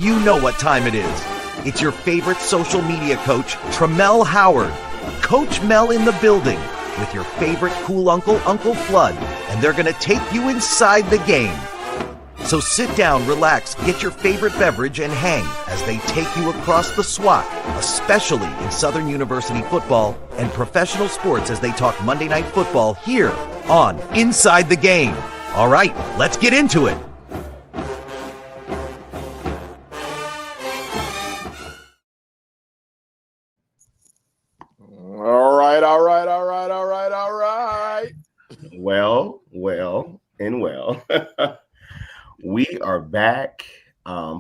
You know what time it is. It's your favorite social media coach, Melle Howard. Coach Melle in the building with your favorite cool uncle, Uncle Flood, and they're going to take you inside the game. So sit down, relax, get your favorite beverage, and hang as they take you across the SWAT, especially in Southern University football and professional sports as they talk Monday Night Football here on Inside the Game. All right, let's get into it. All right. Well. We are back.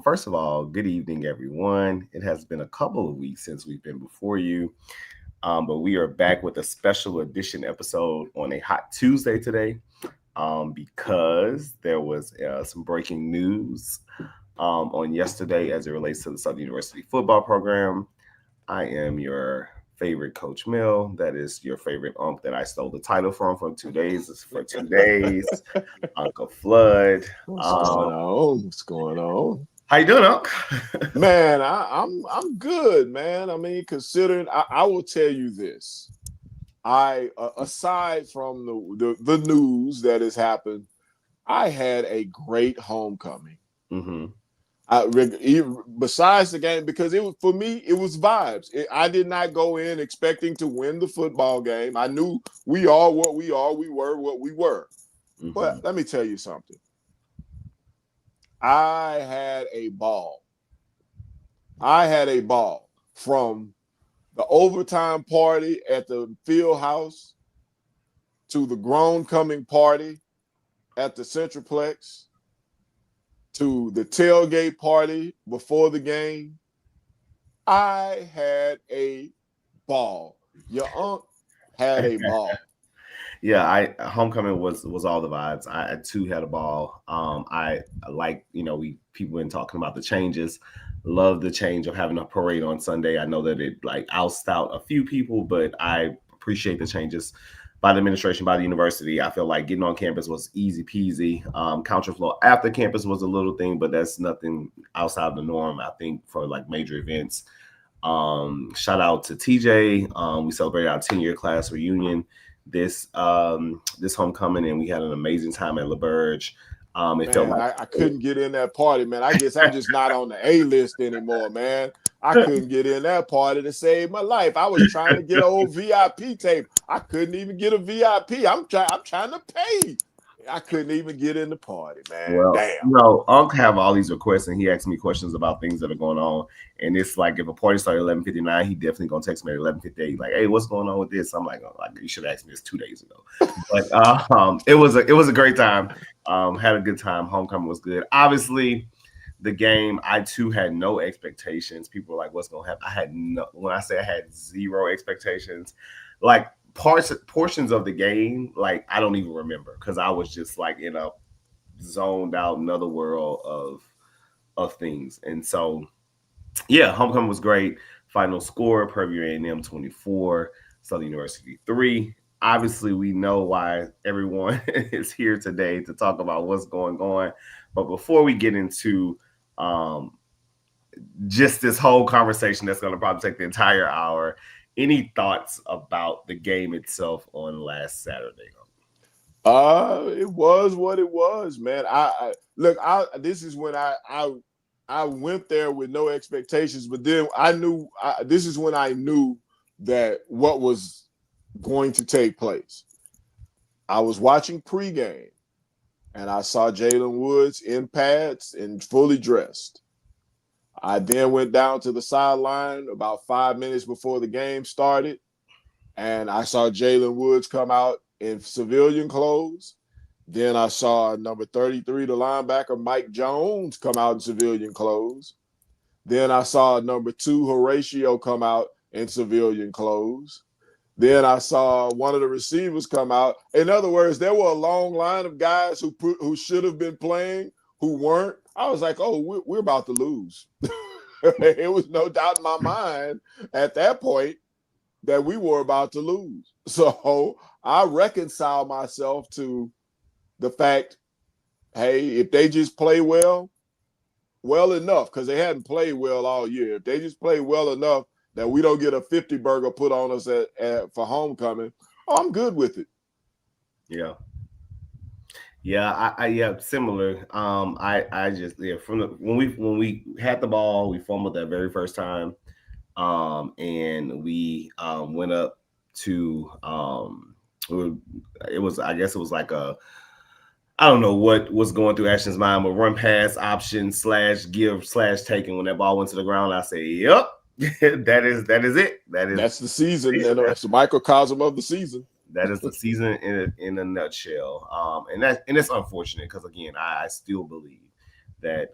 First of all, good evening, everyone. It has been a couple of weeks since we've been before you, but we are back with a special edition episode on a hot Tuesday today because there was some breaking news on yesterday as it relates to the Southern University football program. I am your favorite Coach Melle. That is your favorite Unc that I stole the title from 2 days. For 2 days, Uncle Flood. What's going on? How you doing, Unc? Man, I'm good, man. I mean, considering I will tell you this. Aside from the news that has happened, I had a great homecoming. Mm-hmm. Besides the game, because it was, for me, it was vibes. I did not go in expecting to win the football game. I knew we are what we are. We were what we were. Mm-hmm. But let me tell you something. I had a ball. From the overtime party at the field house to the grown coming party at the Centralplex to the tailgate party before the game. I had a ball. Your aunt had a ball. Yeah, homecoming was all the vibes. I too had a ball. I like, people been talking about the changes. Love the change of having a parade on Sunday. I know that it ousted out a few people, but I appreciate the changes by the administration, by the university. I feel like getting on campus was easy peasy. Counterflow after campus was a little thing, but that's nothing outside of the norm, I think, for major events. Shout out to TJ. We celebrated our 10-year class reunion this homecoming, and we had an amazing time at LaBerge. Felt like I couldn't get in that party, man. I guess I'm just not on the A list anymore, man. I couldn't get in that party to save my life. I was trying to get an old VIP tape. I couldn't even get a VIP. I'm trying to pay. I couldn't even get in the party, man. Well, damn. Unc have all these requests, and he asks me questions about things that are going on. And it's like, if a party started at 11:59, he definitely gonna text me at 11:58, like, "Hey, what's going on with this?" I'm like, you should have asked me this 2 days ago. But it was a great time. Had a good time. Homecoming was good. Obviously, the game, I too had no expectations. People were like, "What's gonna happen?" When I say I had zero expectations, portions of the game, I don't even remember, because I was just in a zoned out another world of things. And so, yeah, homecoming was great. Final score: Purdue A&M 24, Southern University 3. Obviously, we know why everyone is here today to talk about what's going on. But before we get into just this whole conversation that's going to probably take the entire hour, any thoughts about the game itself on last Saturday? It was what it was, man. This is when I went there with no expectations, but then this is when I knew that what was going to take place. I was watching pregame, and I saw Jalen Woods in pads and fully dressed. I then went down to the sideline about 5 minutes before the game started, and I saw Jalen Woods come out in civilian clothes. Then I saw number 33, the linebacker, Mike Jones, come out in civilian clothes. Then I saw number 2, Horatio, come out in civilian clothes. Then I saw one of the receivers come out. In other words, there were a long line of guys who should have been playing, who weren't. I was like, oh, we're about to lose. It was no doubt in my mind at that point that we were about to lose. So I reconciled myself to the fact, hey, if they just play well, well enough, because they hadn't played well all year. If they just play well enough that we don't get a 50 burger put on us for homecoming, I'm good with it. Yeah. Yeah, yeah, similar. I just from when we had the ball, we fumbled that very first time, and we went up to it was, I guess it was like a, I don't know what was going through Ashton's mind, but run pass option / give / taking. When that ball went to the ground, I say, "Yep, that is it. That's the season, and that's the microcosm of the season. That is the season in a nutshell. And it's unfortunate because, again, I still believe that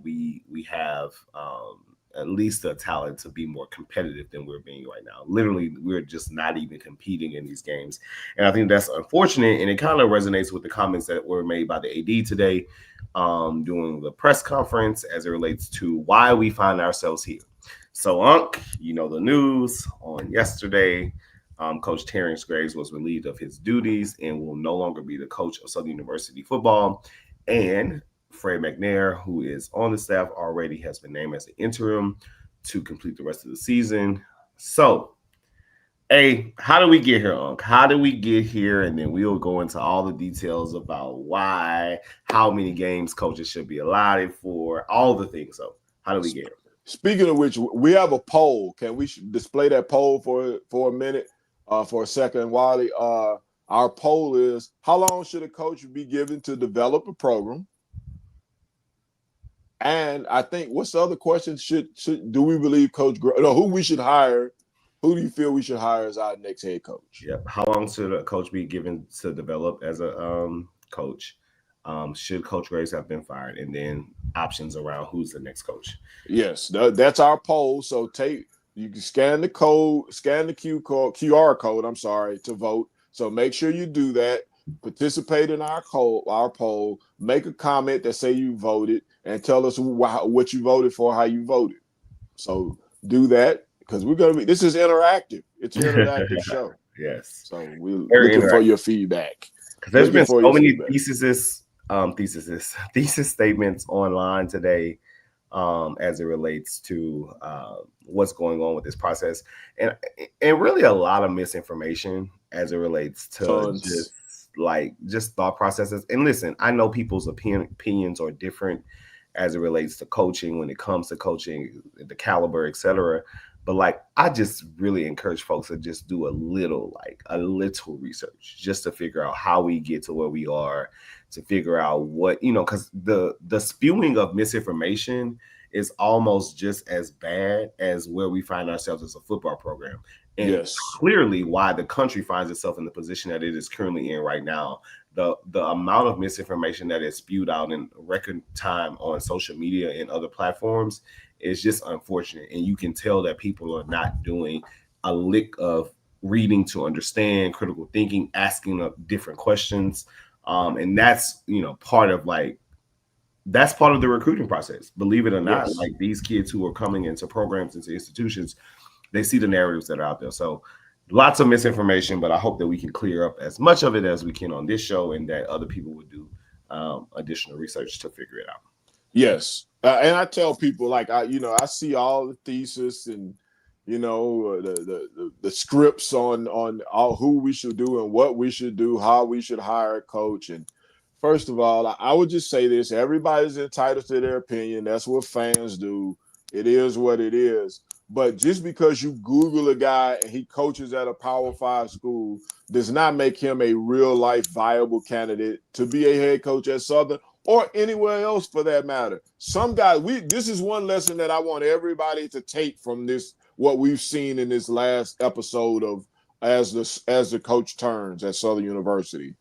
we have at least a talent to be more competitive than we're being right now. Literally, we're just not even competing in these games, and I think that's unfortunate. And it kind of resonates with the comments that were made by the AD today during the press conference as it relates to why we find ourselves here. So, Unc, you know the news on yesterday. Coach Terrence Graves was relieved of his duties and will no longer be the coach of Southern University football. And Fred McNair, who is on the staff already, has been named as the interim to complete the rest of the season. So, how do we get here, Unc? How do we get here? And then we'll go into all the details about why, how many games coaches should be allotted for, all the things. So, how do we get here? Speaking of which, we have a poll. Can we display that poll for a minute? For a second, Wally. Our poll is: how long should a coach be given to develop a program? And I think, what's the other question? Should do we believe who we should hire? Who do you feel we should hire as our next head coach? Yep. How long should a coach be given to develop as a coach? Should Coach Graves have been fired? And then options around who's the next coach. Yes, that's our poll. So you can scan the QR code, I'm sorry, to vote. So make sure you do that. Participate in our poll. Make a comment that say you voted and tell us what you voted for, how you voted. So do that, because this is interactive. It's an interactive show. Yes. So we're looking for your feedback. Because there's been so many thesis statements online today as it relates to what's going on with this process, and really a lot of misinformation as it relates to just thought processes. And listen, I know people's opinions are different as it relates to coaching, when it comes to coaching, the caliber, etc. But I just really encourage folks to just do a little research just to figure out how we get to where we are, to figure out what, because the spewing of misinformation is almost just as bad as where we find ourselves as a football program. And yes, clearly why the country finds itself in the position that it is currently in right now. The amount of misinformation that is spewed out in record time on social media and other platforms is just unfortunate. And you can tell that people are not doing a lick of reading to understand, critical thinking, asking different questions. And that's, part of that's part of the recruiting process. Believe it or not, yes. These kids who are coming into programs, into institutions, they see the narratives that are out there. So lots of misinformation, but I hope that we can clear up as much of it as we can on this show, and that other people would do additional research to figure it out. Yes. And I tell people, I see all the thesis and, the scripts on all who we should do and what we should do, how we should hire a coach. And first of all, I would just say this: everybody's entitled to their opinion. That's what fans do. It is what it is. But just because you Google a guy and he coaches at a Power 5 school does not make him a real life viable candidate to be a head coach at Southern or anywhere else for that matter. Some guys, this is one lesson that I want everybody to take from this, what we've seen in this last episode of as the coach turns at Southern University.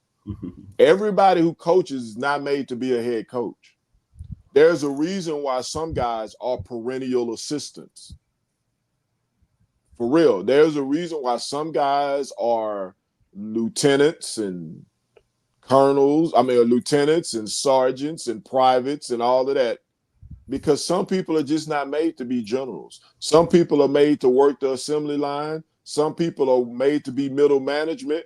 Everybody who coaches is not made to be a head coach. There's a reason why some guys are perennial assistants. For real, there's a reason why some guys are lieutenants and lieutenants and sergeants and privates and all of that, because some people are just not made to be generals. Some people are made to work the assembly line. Some people are made to be middle management.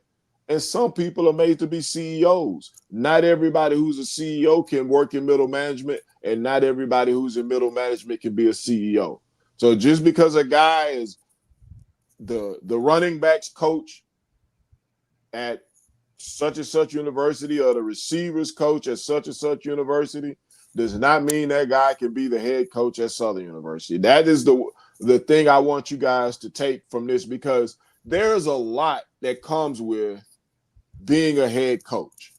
And some people are made to be CEOs. Not everybody who's a CEO can work in middle management, and not everybody who's in middle management can be a CEO. So just because a guy is the running backs coach at such and such university or the receivers coach at such and such university does not mean that guy can be the head coach at Southern University. That is the thing I want you guys to take from this, because there's a lot that comes with being a head coach.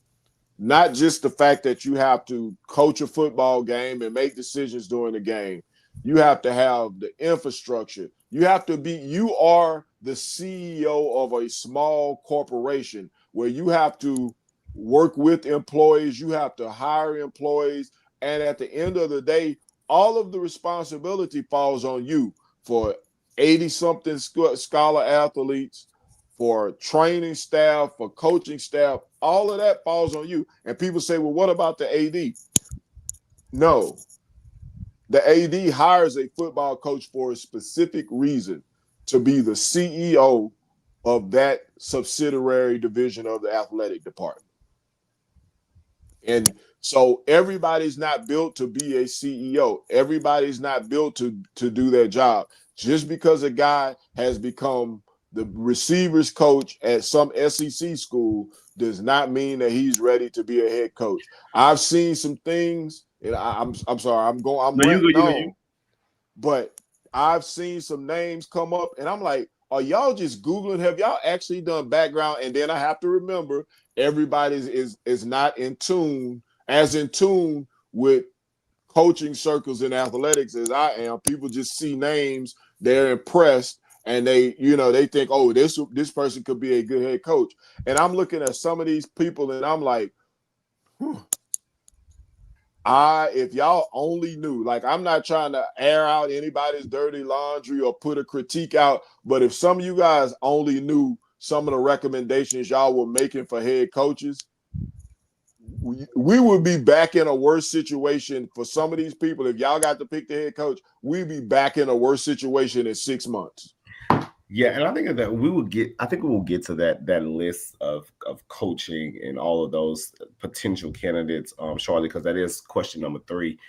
Not just the fact that you have to coach a football game and make decisions during the game. You have to have the infrastructure. You are the CEO of a small corporation where you have to work with employees, you have to hire employees, and at the end of the day, all of the responsibility falls on you for 80-something scholar athletes, for training staff, for coaching staff. All of that falls on you. And people say, well, what about the AD? No. The AD hires a football coach for a specific reason, to be the CEO of that subsidiary division of the athletic department. And so everybody's not built to be a CEO. Everybody's not built to do their job. Just because a guy has become the receivers coach at some SEC school does not mean that he's ready to be a head coach. I've seen some things, and I'm sorry, I'm ranting on, but I've seen some names come up, and I'm like, are y'all just Googling? Have y'all actually done background? And then I have to remember, everybody is not in tune with coaching circles in athletics as I am. People just see names, they're impressed, and they think, oh, this person could be a good head coach. And I'm looking at some of these people, and I'm like, if y'all only knew, like, I'm not trying to air out anybody's dirty laundry or put a critique out, but if some of you guys only knew some of the recommendations y'all were making for head coaches, we would be back in a worse situation for some of these people. If y'all got to pick the head coach, we'd be back in a worse situation in 6 months. Yeah, and I think that we will get to that list of coaching and all of those potential candidates shortly, because that is question number 3.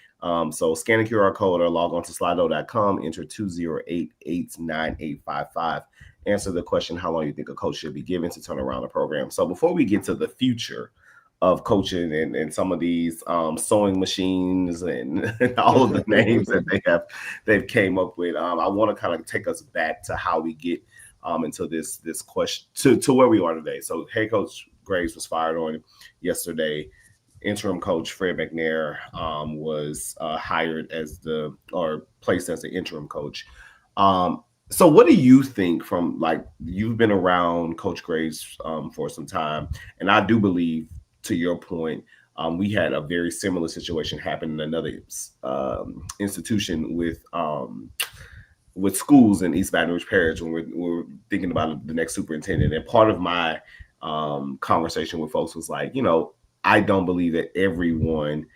So scan the QR code or log on to slido.com, enter 208-898-55. Answer the question, how long you think a coach should be given to turn around a program. So before we get to the future of coaching and some of these sewing machines and all of the names that they've came up with, I want to kind of take us back to how we get into this question to where we are today. So head coach Graves was fired on yesterday. Interim coach Fred McNair was hired placed as the interim coach. So what do you think, from, like, you've been around Coach Graves for some time, and I do believe, to your point, we had a very similar situation happen in another institution with schools in East Baton Rouge Parish when we're thinking about the next superintendent. And part of my conversation with folks was like, I don't believe that everyone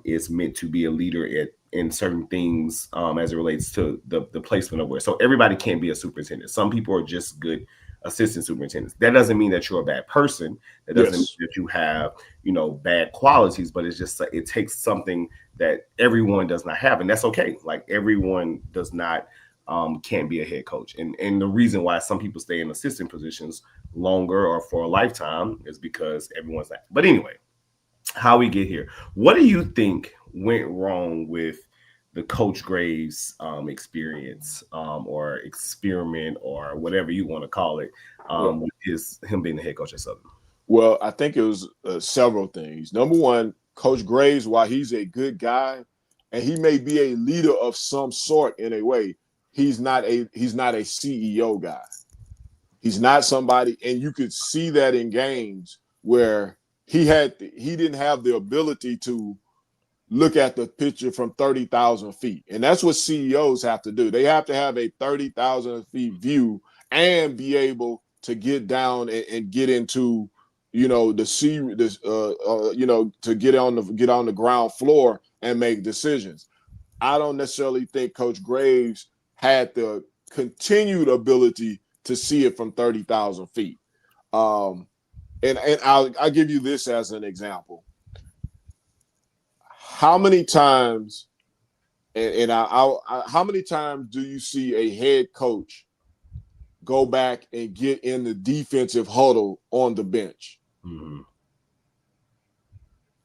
is meant to be a leader in certain things as it relates to the placement of where. So everybody can't be a superintendent. Some people are just good assistant superintendents. That doesn't mean that you're a bad person. That doesn't mean that you have, bad qualities, but it's just, it takes something that everyone does not have. And that's okay. Like, everyone does not, can't be a head coach. And the reason why some people stay in assistant positions longer or for a lifetime is because everyone's like, but anyway, how we get here. What do you think went wrong with the Coach Graves experience or experiment or whatever you want to call it, with him being the head coach at Southern? Well, I think it was several things. Number one, Coach Graves, while he's a good guy and he may be a leader of some sort in a way, he's not a CEO guy. He's not somebody, and you could see that in games where he didn't have the ability to look at the picture from 30,000 feet. And that's what CEOs have to do. They have to have a 30,000 feet view and be able to get down and get into, to get on the ground floor and make decisions. I don't necessarily think Coach Graves had the continued ability to see it from 30,000 feet. and I'll give you this as an example. How many times, how many times do you see a head coach go back and get in the defensive huddle on the bench? Mm-hmm.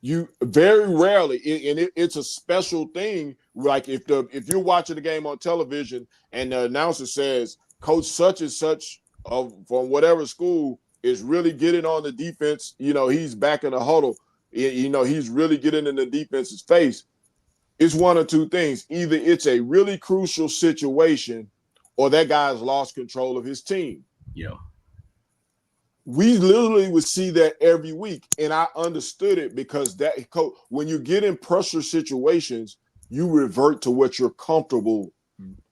You very rarely, it's a special thing. Like if you're watching the game on television and the announcer says Coach such and such from whatever school is really getting on the defense, he's back in the huddle. He's really getting in the defense's face. It's one of two things: either it's a really crucial situation, or that guy's lost control of his team. Yeah. We literally would see that every week, and I understood it because when you get in pressure situations, you revert to what you're comfortable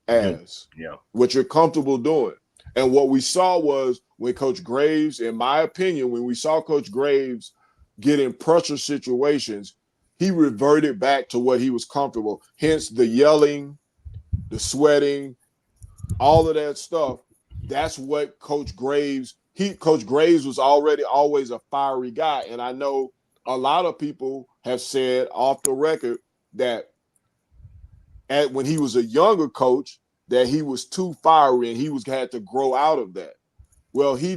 as, what you're comfortable doing. And what we saw was when Coach Graves, in my opinion, when we saw Coach Graves get in pressure situations, he reverted back to what he was comfortable. Hence the yelling, the sweating, all of that stuff. That's what Coach Graves was already always a fiery guy. And I know a lot of people have said off the record that when he was a younger coach, that he was too fiery and he had to grow out of that. Well, he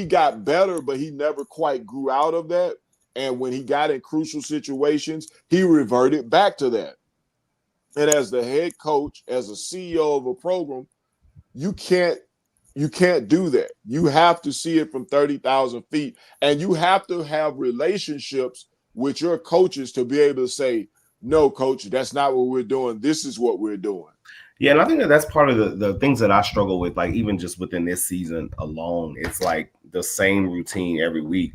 got better, but he never quite grew out of that. And when he got in crucial situations, he reverted back to that. And as the head coach, as a CEO of a program, you can't do that. You have to see it from 30,000 feet, and you have to have relationships with your coaches to be able to say, no, coach, that's not what we're doing. This is what we're doing. Yeah, and I think that's part of the things that I struggle with, like even just within this season alone. It's like the same routine every week,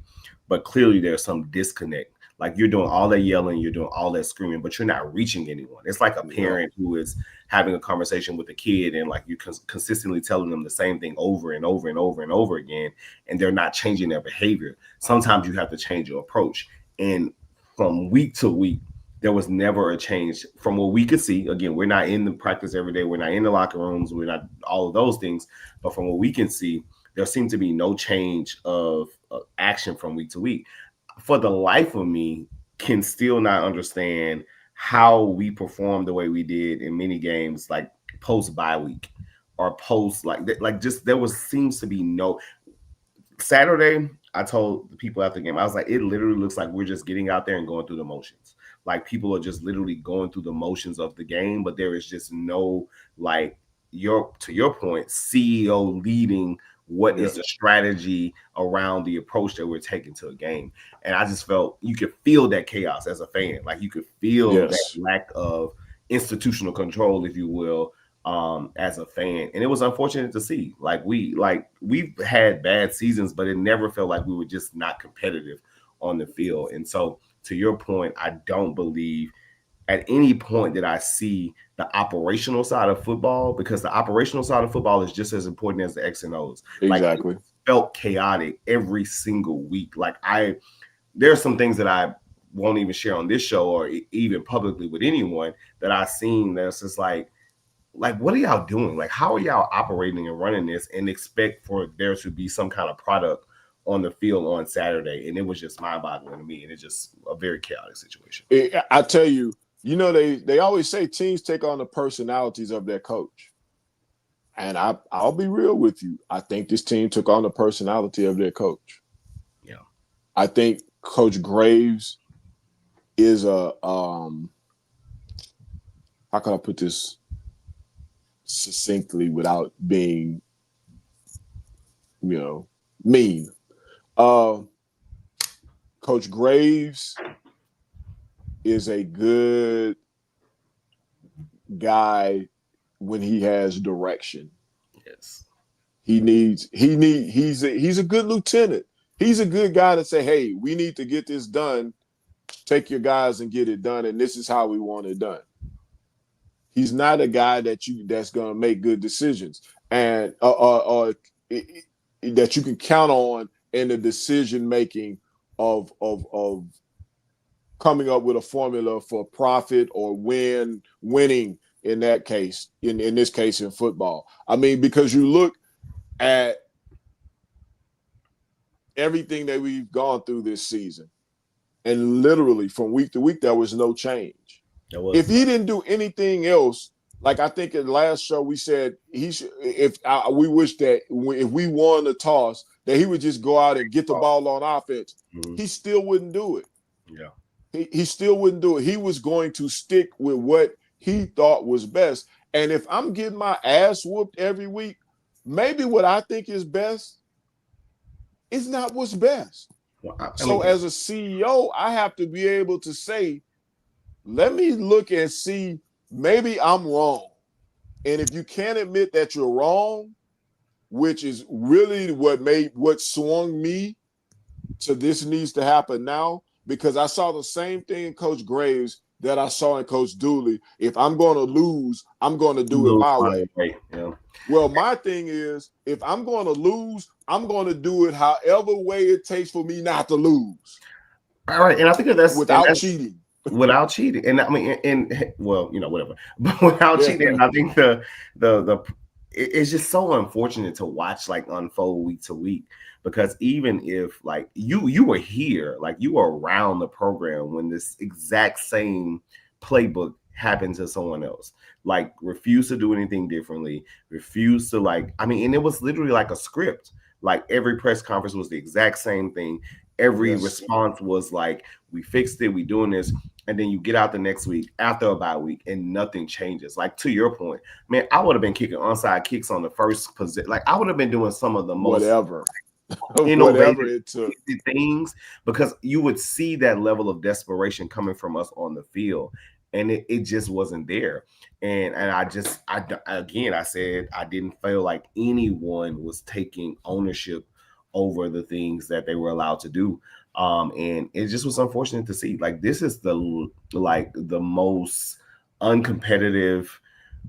but clearly there's some disconnect. Like you're doing all that yelling, you're doing all that screaming, but you're not reaching anyone. It's like a parent who is having a conversation with a kid and like you're consistently telling them the same thing over and over and over and over again, and they're not changing their behavior. Sometimes you have to change your approach. And from week to week, there was never a change from what we could see. Again, we're not in the practice every day. We're not in the locker rooms. We're not all of those things. But from what we can see, there seemed to be no change of action from week to week. For the life of me, can still not understand how we performed the way we did in many games, like post bye week or post seems to be no. Saturday, I told the people after the game, I was like, it literally looks like we're just getting out there and going through the motions. Like people are just literally going through the motions of the game, but there is just no, like, to your point, CEO leading what is the strategy around the approach that we're taking to a game. And I just felt you could feel that chaos as a fan. Like you could feel that lack of institutional control, if you will, as a fan. And it was unfortunate to see. We've had bad seasons, but it never felt like we were just not competitive on the field. And so to your point, I don't believe at any point did I see the operational side of football, because the operational side of football is just as important as the X and O's. Exactly. Like, it felt chaotic every single week. There are some things that I won't even share on this show or even publicly with anyone that I've seen that's just like, what are y'all doing? Like, how are y'all operating and running this and expect for there to be some kind of product on the field on Saturday? And it was just mind-boggling to me. And it's just a very chaotic situation. I tell you, they always say teams take on the personalities of their coach. And I'll be real with you. I think this team took on the personality of their coach. Yeah. I think Coach Graves is how can I put this succinctly without being, mean? Coach Graves is a good guy when he has direction. Yes. He's a good lieutenant. He's a good guy to say, hey, we need to get this done. Take your guys and get it done. And this is how we want it done. He's not a guy that's going to make good decisions and or that you can count on in the decision making of coming up with a formula for profit or winning in that case, in this case in football. I mean, because you look at everything that we've gone through this season, and literally from week to week, there was no change. If he didn't do anything else, like I think in the last show we said he should. We wish that if we won the toss, that he would just go out and get the ball on offense. He still wouldn't do it. Yeah. He still wouldn't do it. He was going to stick with what he thought was best. And if I'm getting my ass whooped every week, maybe what I think is best is not what's best. Well, so as a CEO, I have to be able to say, let me look and see, maybe I'm wrong. And if you can't admit that you're wrong, which is really what swung me to this needs to happen now, because I saw the same thing in Coach Graves that I saw in Coach Dooley. If I'm going to lose, I'm going to do it my way. Yeah. Well, my thing is, if I'm going to lose, I'm going to do it however way it takes for me not to lose. All right, and I think that's without cheating. Without cheating, and I mean, and well, whatever, but without cheating, and I think it's just so unfortunate to watch like unfold week to week, because even if like you were here, like you were around the program when this exact same playbook happened to someone else, like refuse to do anything differently, refuse to and it was literally like a script. Like every press conference was the exact same thing. Every response was like, we fixed it, we doing this. And then you get out the next week after a bye week and nothing changes. Like, to your point, man, I would have been kicking onside kicks on the first position. Like, I would have been doing some of the most whatever it took things, because you would see that level of desperation coming from us on the field. And it just wasn't there. And I said I didn't feel like anyone was taking ownership over the things that they were allowed to do. And it just was unfortunate to see. Like, this is the most uncompetitive,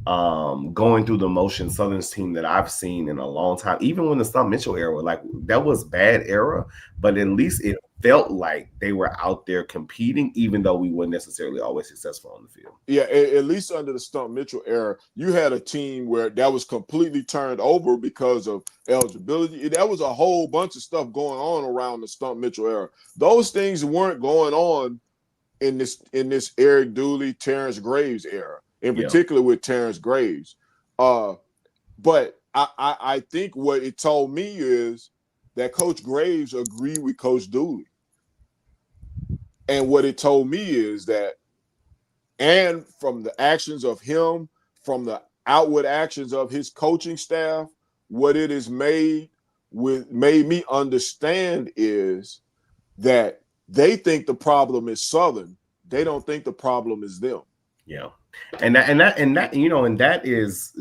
going through the motion Southern's team that I've seen in a long time. Even when the Stump Mitchell era, like, that was bad era, but at least it felt like they were out there competing, even though we weren't necessarily always successful on the field. Yeah, at least under the Stump Mitchell era, you had a team where that was completely turned over because of eligibility. That was a whole bunch of stuff going on around the Stump Mitchell era. Those things weren't going on in this Eric Dooley, Terrence Graves era, in particular with Terrence Graves. But I think what it told me is that Coach Graves agreed with Coach Dooley. And what it told me is that, and from the actions of him, from the outward actions of his coaching staff, what it has made me understand is that they think the problem is Southern. They don't think the problem is them. Yeah. And that is,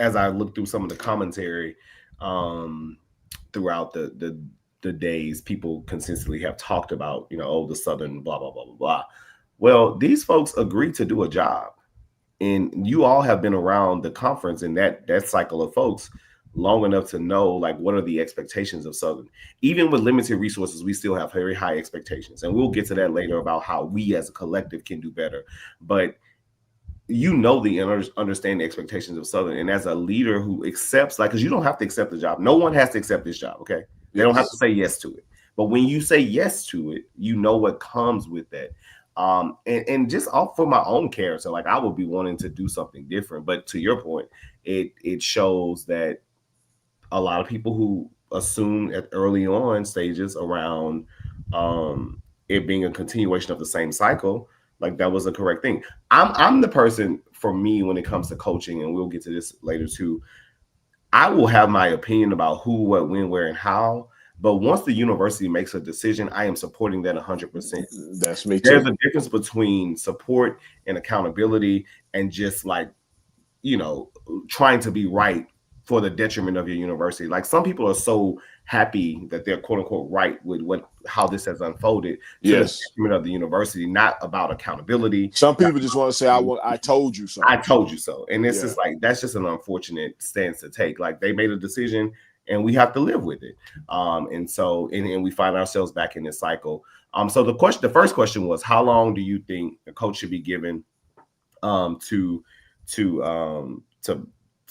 as I look through some of the commentary, throughout the days, people consistently have talked about, the Southern blah, blah, blah, blah, blah. Well, these folks agreed to do a job, and you all have been around the conference and that cycle of folks long enough to know, like, what are the expectations of Southern. Even with limited resources, we still have very high expectations, and we'll get to that later about how we as a collective can do better. But understand the expectations of Southern, and as a leader who accepts, because you don't have to accept the job. No one has to accept this job, okay? They don't have to say yes to it. But when you say yes to it, you know what comes with that. And just off for my own character, like, I would be wanting to do something different. But to your point, it shows that a lot of people who assume at early on stages around it being a continuation of the same cycle, like, that was a correct thing. I'm the person, for me, when it comes to coaching, and we'll get to this later too, I will have my opinion about who, what, when, where, and how. But once the university makes a decision, I am supporting that 100%. That's me too. There's a difference between support and accountability and just, like, trying to be right for the detriment of your university. Like, some people are so happy that they're quote unquote right with how this has unfolded to the detriment of the university, not about accountability. Some people just want to say, I told you so. I told you so. And it's just like, that's just an unfortunate stance to take. Like, they made a decision and we have to live with it. And we find ourselves back in this cycle. So the first question was, how long do you think a coach should be given to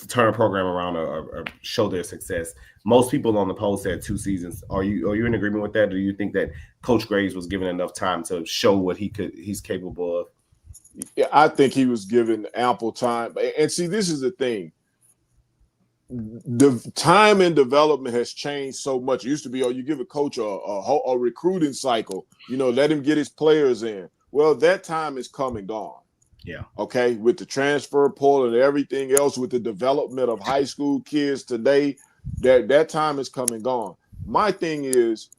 turn a program around or show their success. Most people on the poll said 2 seasons. Are you in agreement with that? Or do you think that Coach Graves was given enough time to show what he's capable of? Yeah, I think he was given ample time. And see, this is the thing. The time and development has changed so much. It used to be, you give a coach a recruiting cycle, let him get his players in. Well, that time is come and gone. Yeah. Okay. With the transfer portal and everything else, with the development of high school kids today, that time is come and gone. My thing is,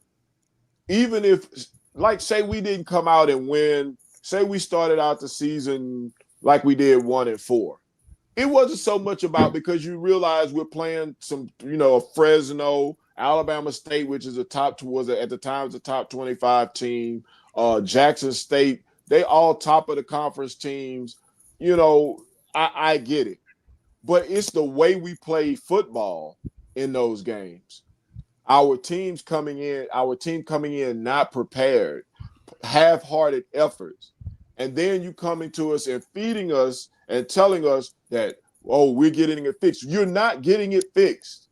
even if, like, say we didn't come out and win, say we started out the season like we did 1-4. It wasn't so much about, because you realize we're playing some, Fresno, Alabama State, which is at the time was a top 25 team, Jackson State, they all top of the conference teams. I get it, but it's the way we play football in those games. Our team coming in not prepared, half-hearted efforts, and then you coming to us and feeding us and telling us that, we're getting it fixed. You're not getting it fixed.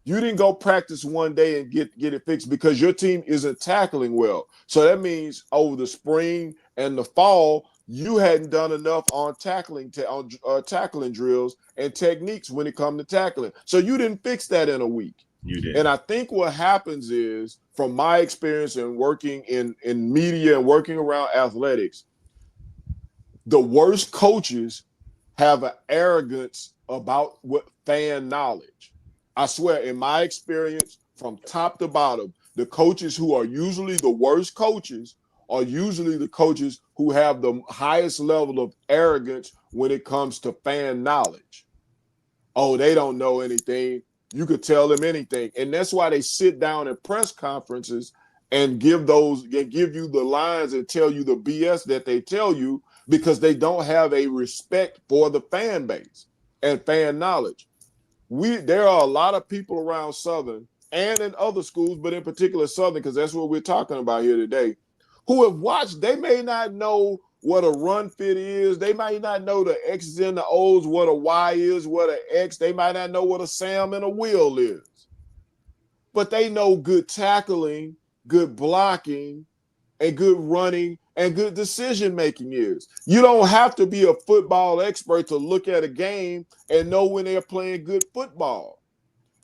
You didn't go practice one day and get it fixed because your team isn't tackling well. So that means over the spring and the fall, you hadn't done enough on tackling drills and techniques when it comes to tackling. So you didn't fix that in a week. You did. And I think what happens is, from my experience in working in media and working around athletics, the worst coaches have an arrogance about what fan knowledge. I swear, in my experience, from top to bottom, the coaches who are usually the worst coaches are usually the coaches who have the highest level of arrogance when it comes to fan knowledge. Oh, they don't know anything. You could tell them anything. And that's why they sit down at press conferences and give you the lines and tell you the BS that they tell you, because they don't have a respect for the fan base and fan knowledge. There are a lot of people around Southern and in other schools, but in particular Southern, because that's what we're talking about here today, who have watched. They may not know what a run fit is. They might not know the X's and the O's, what a Y is, what an X. They might not know what a Sam and a wheel is. But they know good tackling, good blocking, and good running and good decision making is. You don't have to be a football expert to look at a game and know when they're playing good football.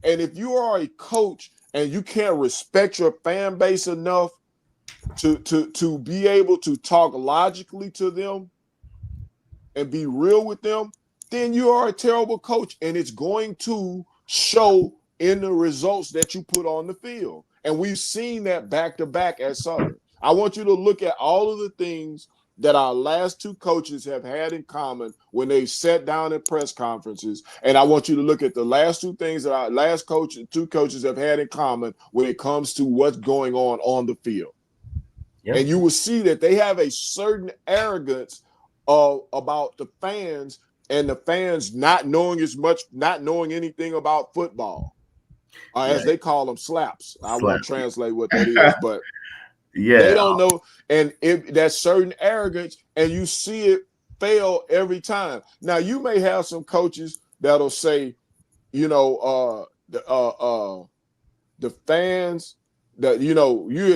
And if you are a coach and you can't respect your fan base enough to be able to talk logically to them and be real with them, then you are a terrible coach, and it's going to show in the results that you put on the field. And we've seen that back to back at Southern. I want you to look at all of the things that our last two coaches have had in common when they sat down at press conferences. And I want you to look at the last two things that our two coaches have had in common when it comes to what's going on the field. Yep. And you will see that they have a certain arrogance about the fans, and the fans not knowing anything about football. As they call them, slaps. I won't translate what that is, but yeah, they don't know. And that certain arrogance, and you see it fail every time. Now, you may have some coaches that'll say, the fans, that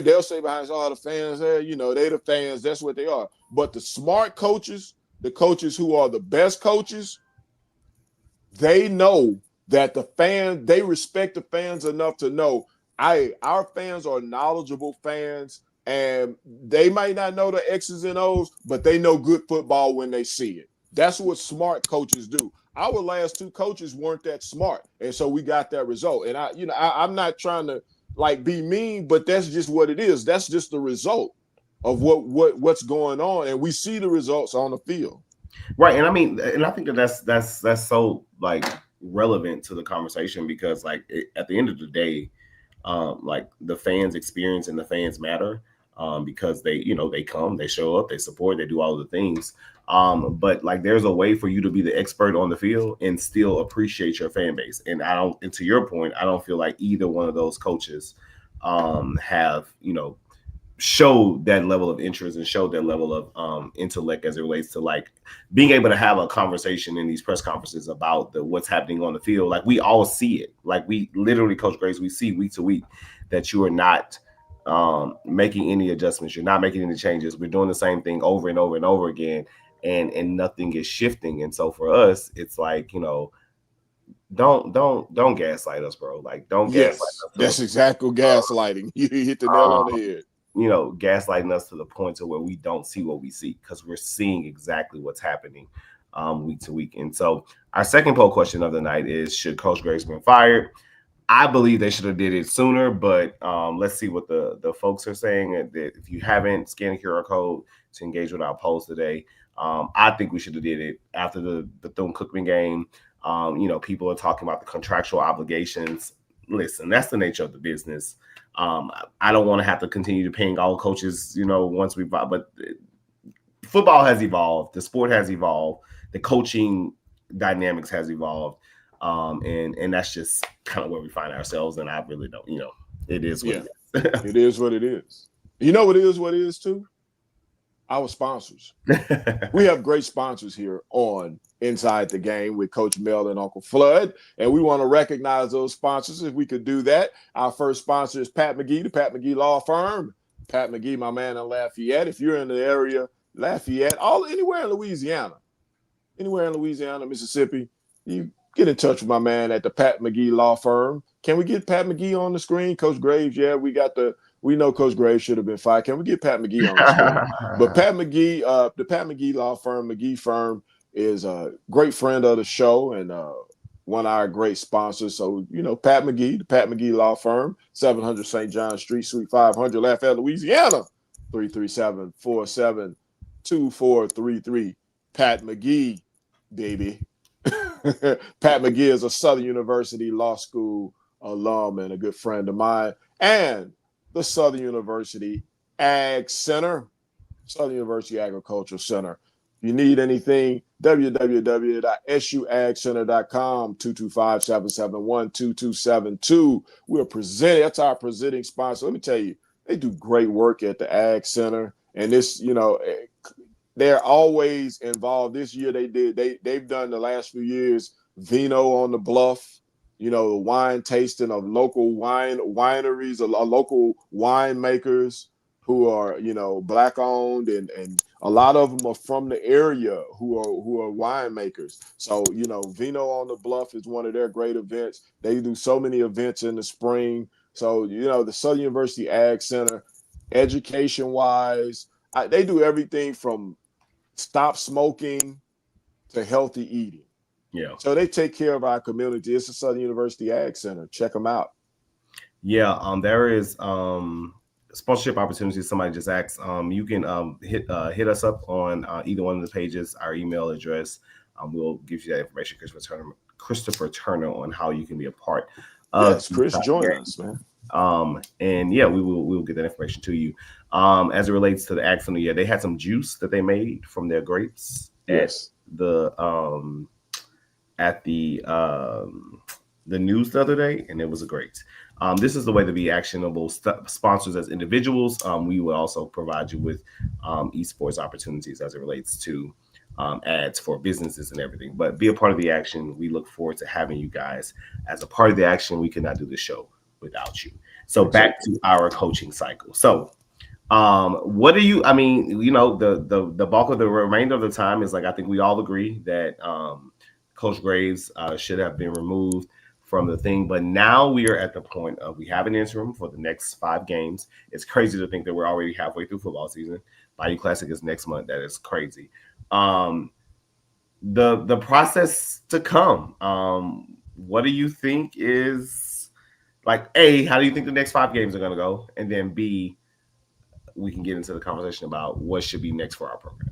they'll say behind the fans there, they the fans, that's what they are. But the smart coaches, the coaches who are the best coaches, they know that they respect the fans enough to know, our fans are knowledgeable fans, and they might not know the X's and O's, but they know good football when they see it. That's what smart coaches do. Our last two coaches weren't that smart, and so we got that result. And I'm not trying to be mean, but that's just what it is. That's just the result of what's going on, and we see the results on the field. Right, and I think that's so relevant to the conversation, because at the end of the day, the fans' experience and the fans matter, because they come, they show up, they support, they do all the things. But there's a way for you to be the expert on the field and still appreciate your fan base. And to your point, I don't feel like either one of those coaches have showed that level of interest and showed that level of intellect as it relates to like being able to have a conversation in these press conferences about what's happening on the field. Like we all see it. Like we literally, Coach Graves, we see week to week that you are not making any adjustments. You're not making any changes. We're doing the same thing over and over and over again, and nothing is shifting. And so for us, it's like, you know, don't gaslight us, bro. Like don't gaslight us. That's exactly gaslighting. You hit the nail on the head. You know, gaslighting us to the point to where we don't see what we see, because we're seeing exactly what's happening week to week. And so our second poll question of the night is, should Coach Graves been fired? I believe they should have did it sooner, but let's see what the folks are saying. And if you haven't, scan the QR code to engage with our polls today. I think we should have did it after the Bethune-Cookman game. You know, people are talking about the contractual obligations. Listen, that's the nature of the business. I don't want to have to continue to paying all coaches, you know, once we buy, but football has evolved. The sport has evolved. The coaching dynamics has evolved. And that's just kind of where we find ourselves. And I really don't, you know, it is what it is. It is what it is. You know what it is too? Our sponsors. We have great sponsors here on Inside the Game with Coach Melle and Uncle Flood, and we want to recognize those sponsors if we could do that. Our first sponsor is Pat McGee, the Pat McGee Law Firm. Pat McGee, my man in Lafayette. If you're in the area, Lafayette, anywhere in Louisiana, Mississippi, you get in touch with my man at the Pat McGee Law Firm. Can we get Pat McGee on the screen? Coach Graves, yeah, we know Coach Graves should have been fired. Can we get Pat McGee on the screen? But Pat McGee, the Pat McGee Law Firm, McGee Firm, is a great friend of the show and one of our great sponsors. So, you know, Pat McGee, the Pat McGee Law Firm, 700 St. John Street, Suite 500, Lafayette, Louisiana, 337-472-4433. Pat McGee, baby. Pat McGee is a Southern University Law School alum and a good friend of mine. And the Southern University Ag Center, Southern University Agricultural Center. If you need anything, www.suagcenter.com, 225-771-2272. We're presenting, that's our presenting sponsor. Let me tell you, they do great work at the Ag Center. And this, you know, they're always involved. This year they've done the last few years, Vino on the Bluff, you know, the wine tasting of local wineries, local winemakers who are, you know, Black owned, and a lot of them are from the area who are winemakers. So, you know, Vino on the Bluff is one of their great events. They do so many events in the spring. So, you know, the Southern University Ag Center, education-wise, they do everything from stop smoking to healthy eating. Yeah. So they take care of our community. It's the Southern University Ag Center. Check them out. Yeah. There is sponsorship opportunities. Somebody just asked. You can hit us up on either one of the pages. Our email address. We'll give you that information, Christopher Turner, on how you can be a part of. Yes, Chris, join us, man. And yeah, we will get that information to you. As it relates to the Ag Center, yeah, they had some juice that they made from their grapes. Yes. At the news the other day, and it was great. This is the way to be actionable sponsors as individuals. We will also provide you with esports opportunities as it relates to ads for businesses and everything. But be a part of the action. We look forward to having you guys as a part of the action. We cannot do the show without you. So back to our coaching cycle. So what do you, I mean, you know, the bulk of the remainder of the time is like, I think we all agree that Coach Graves should have been removed from the thing. But now we are at the point of, we have an interim for the next 5 games. It's crazy to think that we're already halfway through football season. Bayou Classic is next month. That is crazy. The process to come, what do you think is, like, A, how do you think the next 5 games are going to go? And then B, we can get into the conversation about what should be next for our program.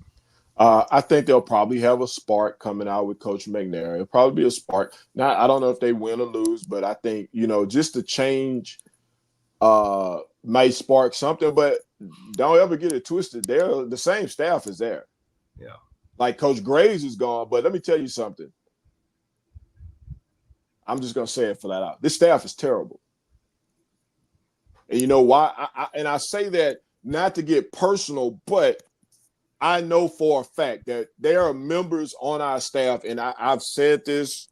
I think they'll probably have a spark coming out with Coach McNair. It'll probably be a spark. Now, I don't know if they win or lose, but I think, you know, just the change may spark something. But don't ever get it twisted. They're the same staff is there. Yeah. Like Coach Graves is gone, but let me tell you something. I'm just going to say it flat out. This staff is terrible. And you know why? I say that not to get personal, but I know for a fact that there are members on our staff, and I've said this.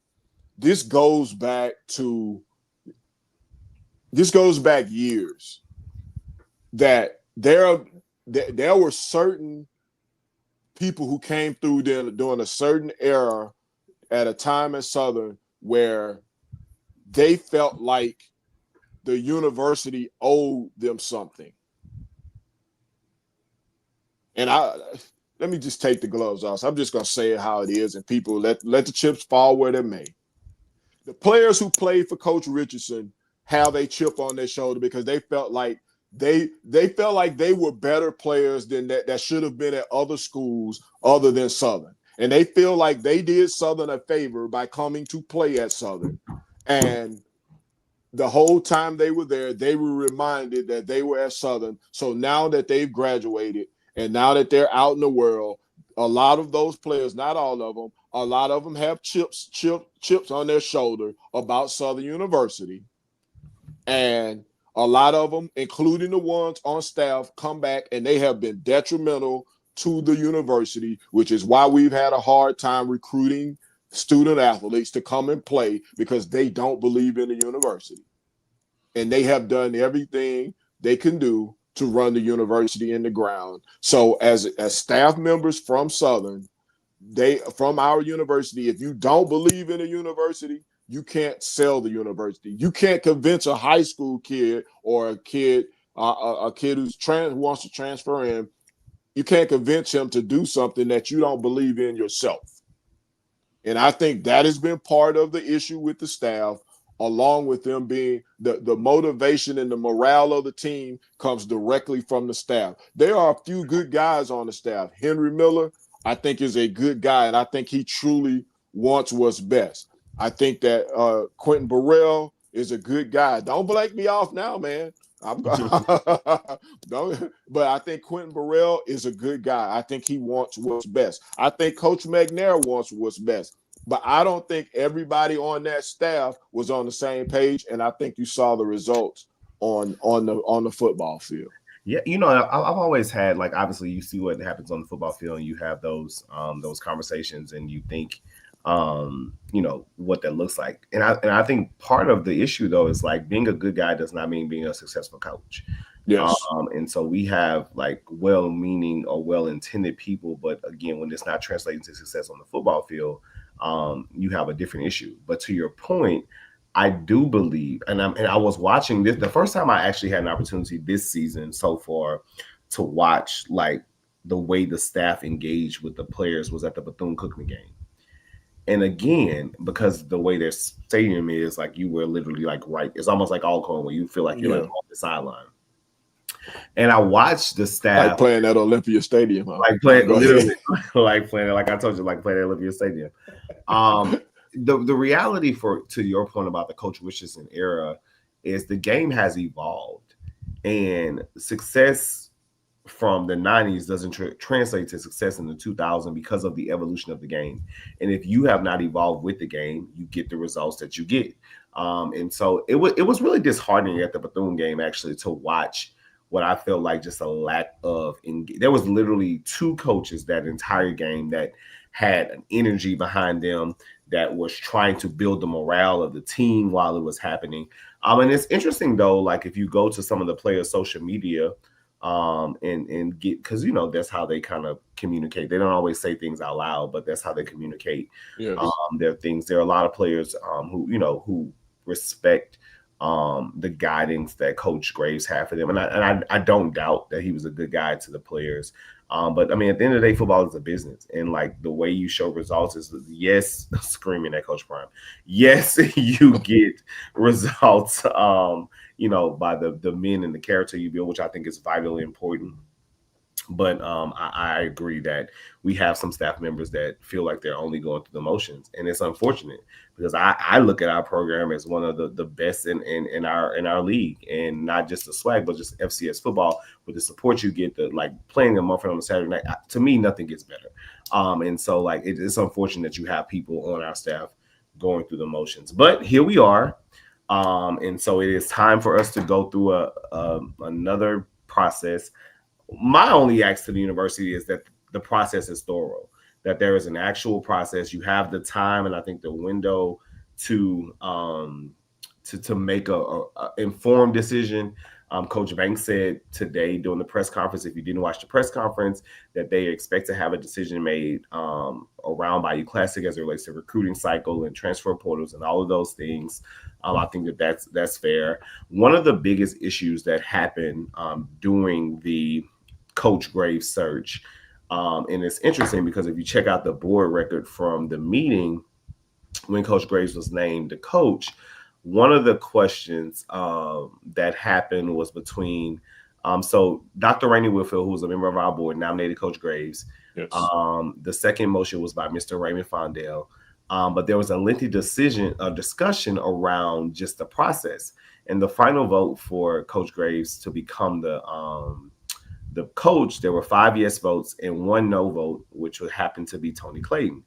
This goes back years. That there were certain people who came through there during a certain era at a time in Southern where they felt like the university owed them something. And let me just take the gloves off. I'm just gonna say it how it is, and people let the chips fall where they may. The players who played for Coach Richardson have a chip on their shoulder because they felt like they felt like they were better players than that should have been at other schools other than Southern. And they feel like they did Southern a favor by coming to play at Southern. And the whole time they were there, they were reminded that they were at Southern. So now that they've graduated and now that they're out in the world, a lot of those players, not all of them, a lot of them have chips on their shoulder about Southern University. And a lot of them, including the ones on staff, come back and they have been detrimental to the university, which is why we've had a hard time recruiting student athletes to come and play because they don't believe in the university. And they have done everything they can do to run the university in the ground. So as staff members from Southern, from our university, if you don't believe in a university, you can't sell the university. You can't convince a high school kid or a kid who wants to transfer in. You can't convince him to do something that you don't believe in yourself. And I think that has been part of the issue with the staff, along with them being the motivation and the morale of the team comes directly from the staff. There are a few good guys on the staff. Henry Miller, I think, is a good guy, and I think he truly wants what's best. I think that Quentin Burrell is a good guy. Don't blank me off now, man. But I think Quentin Burrell is a good guy. I think he wants what's best. I think Coach McNair wants what's best. But I don't think everybody on that staff was on the same page, and I think you saw the results on the football field. Yeah, I've always had, like, obviously you see what happens on the football field and you have those conversations and you think what that looks like. And I think part of the issue though is like being a good guy does not mean being a successful coach. Yes. And so we have like well-meaning or well-intended people, but again, when it's not translating to success on the football field, you have a different issue. But to your point, I do believe, and I was watching this the first time I actually had an opportunity this season so far to watch like the way the staff engaged with the players was at the Bethune-Cookman game. And again, because the way their stadium is, like you were literally like right, it's almost like Alcorn where you feel like you're like on the sideline. And I watched the staff like playing at Olympia Stadium, huh? Like playing literally, like playing, like I told you, like playing at Olympia Stadium. The reality to your point about the Coach Richardson era is the game has evolved, and success from the 90s doesn't translate to success in the 2000s because of the evolution of the game. And if you have not evolved with the game, you get the results that you get. And so it was really disheartening at the Bethune game actually to watch what I felt like just a lack of there was literally two coaches that entire game that had an energy behind them that was trying to build the morale of the team while it was happening. And it's interesting though, like if you go to some of the players' social media, and get, because that's how they kind of communicate. They don't always say things out loud, but that's how they communicate. Yes. There are a lot of players who respect the guidance that Coach Graves had for them, and I don't doubt that he was a good guide to the players. But I mean, at the end of the day, football is a business, and like the way you show results is yes, screaming at Coach Prime. Yes, you get results. By the men and the character you build, which I think is vitally important. But I agree that we have some staff members that feel like they're only going through the motions, and it's unfortunate because I look at our program as one of the best in our league, and not just the swag, but just FCS football with the support you get. The like playing a Mumford on a Saturday night, to me, nothing gets better. And so like it's unfortunate that you have people on our staff going through the motions, but here we are. And so it is time for us to go through another process. my only ask to the university is that the process is thorough, that there is an actual process. You have the time, and I think the window to make a informed decision. Coach Banks said today during the press conference, if you didn't watch the press conference, that they expect to have a decision made around Bayou Classic as it relates to recruiting cycle and transfer portals and all of those things. I think that's fair. One of the biggest issues that happened during the Coach Graves search, and it's interesting because if you check out the board record from the meeting when Coach Graves was named the coach, one of the questions that happened was between so Dr. Rainey Whitfield, who was a member of our board, nominated Coach Graves. Yes. The second motion was by Mr. Raymond Fondell. But there was a lengthy discussion around just the process. And the final vote for Coach Graves to become the coach, there were 5 yes votes and 1 no vote, which would happen to be Tony Clayton.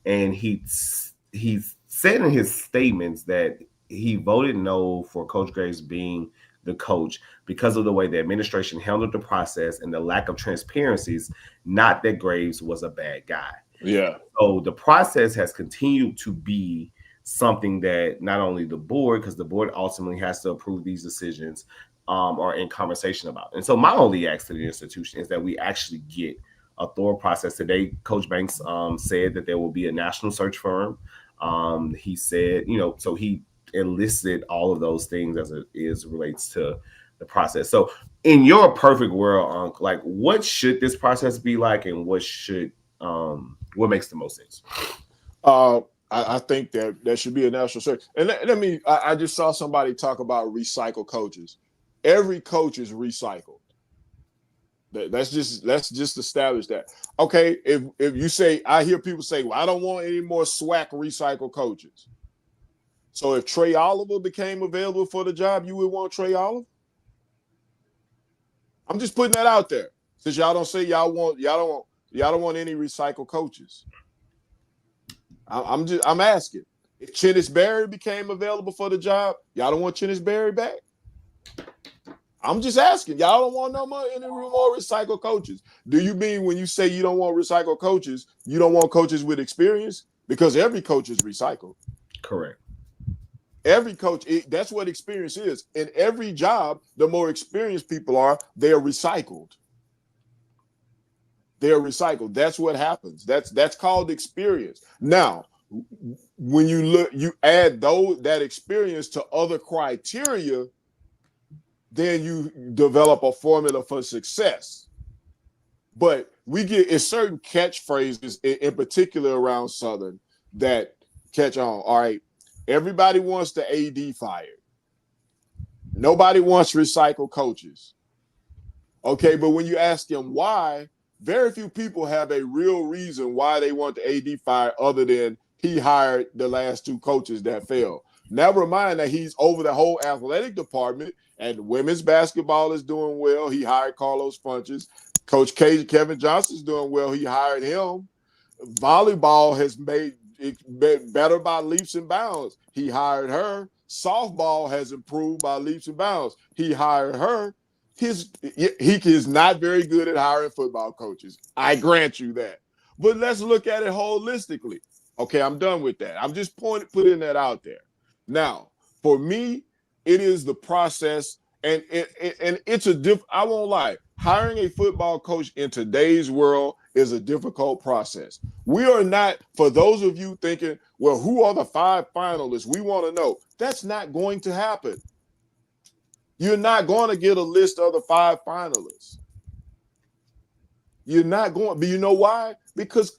And he said in his statements that he voted no for Coach Graves being the coach because of the way the administration handled the process and the lack of transparencies, not that Graves was a bad guy. Yeah. So the process has continued to be something that not only the board, because the board ultimately has to approve these decisions, are in conversation about. And so my only ask to the institution is that we actually get a thorough process. Today, Coach Banks said that there will be a national search firm. He said, so he enlisted all of those things as it relates to the process. So in your perfect world, like what should this process be like, and what what makes the most sense? I think that there should be a national search. And I just saw somebody talk about recycled coaches. Every coach is recycled. Let's just establish that. Okay, if you say, I hear people say, well, I don't want any more SWAC recycled coaches. So if Trey Oliver became available for the job, you would want Trey Oliver? I'm just putting that out there. Since y'all don't say y'all don't want any recycled coaches. I'm asking. If Chennis Berry became available for the job, y'all don't want Chennis Berry back? I'm just asking. Y'all don't want any more recycled coaches. Do you mean when you say you don't want recycled coaches, you don't want coaches with experience? Because every coach is recycled. Correct. Every coach, that's what experience is. In every job, the more experienced people are, they are recycled. They are recycled. That's what happens. That's called experience. Now, when you add that experience to other criteria, then you develop a formula for success. But we get certain catchphrases in particular around Southern that catch on. All right, everybody wants the AD fired. Nobody wants recycled coaches. Okay, but when you ask them why, very few people have a real reason why they want the AD fired other than he hired the last 2 coaches that failed. Never mind that he's over the whole athletic department, and women's basketball is doing well. He hired Carlos Funches. Coach Kevin Johnson's doing well. He hired him. Volleyball has made it better by leaps and bounds. He hired her. Softball has improved by leaps and bounds. He hired her. He is not very good at hiring football coaches. I grant you that. But let's look at it holistically. Okay, I'm done with that. I'm just putting that out there. Now, for me, it is the process, and it's I won't lie. Hiring a football coach in today's world is a difficult process. We are not, for those of you thinking, well, who are the 5 finalists? We want to know. That's not going to happen. You're not going to get a list of the 5 finalists. You're not going, but you know why? Because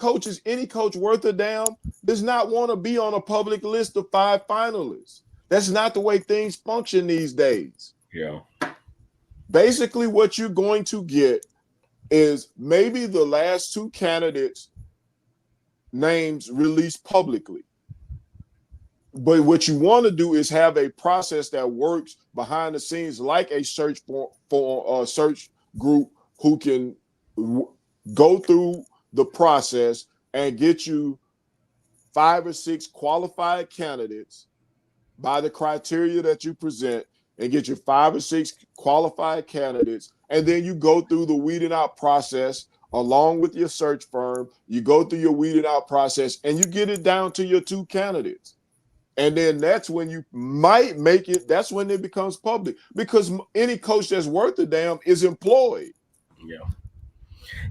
any coach worth a damn does not want to be on a public list of 5 finalists. That's not the way things function these days. Yeah. Basically, what you're going to get is maybe the last 2 candidates' names released publicly. But what you want to do is have a process that works behind the scenes, like a search for a search group who can go through the process and get you 5 or 6 qualified candidates by the criteria that you present. and get your 5 or 6 qualified candidates, and then you go through the weeding out process along with your search firm. You go through your weeding out process, and you get it down to your 2 candidates. And then that's when you might make it. That's when it becomes public, because any coach that's worth a damn is employed. Yeah.